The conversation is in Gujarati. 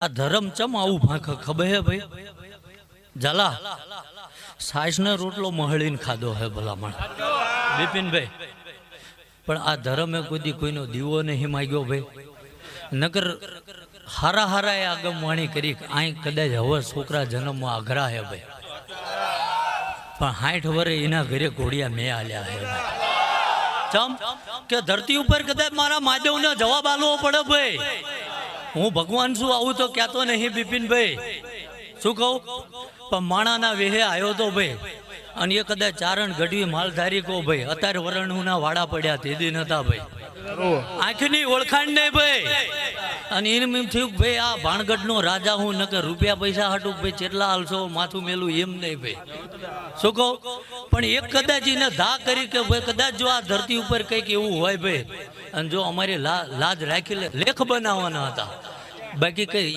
આ ધર્મ ચમ આવું ભાંખ ખબર હે ભાઈ ઝાલા સાસ ને રોટલો મહળીને ખાધો હે ભલામણ બિપિનભાઈ પણ આ ધર્મે કોઈ કોઈનો દીવો નહીં માગ્યો ભાઈ નકર હારા હારા એ આગમવાણી કરી અહીં કદાચ હવે છોકરા જન્મમાં આઘરા હે ભાઈ પણ 60 વર્ષે એના ઘરે ઘોડિયા મેં આલ્યા હે ચમ કે ધરતી ઉપર કદાચ મારા મહાદેવને જવાબ આલવો પડે ભાઈ હું ભગવાન છું આવું તો કહેતો નહીં બિપિનભાઈ શું કહું પણ માણાના વેહે આવ્યો તો ભાઈ અને એ કદાચ ચારણ ગઢવી માલધારી કહો ભાઈ અત્યારે વરણના વાડા પડ્યા તેદી નતા ભાઈ આંખની ઓળખાણ નહીં ભાઈ અને એમ થયું ભાઈ આ ભાણગઢ નો રાજા હું નકર રૂપિયા પૈસા હાટું ભાઈ કેટલા હાલશો માથું મેલું એમ નહીં ભાઈ શું કહું પણ એક કદાચ એને ધા કરી કે ભાઈ કદાચ જો આ ધરતી ઉપર કંઈક એવું હોય ભાઈ અને જો અમારી લાજ રાખી લેખ બનાવવાના હતા બાકી કઈ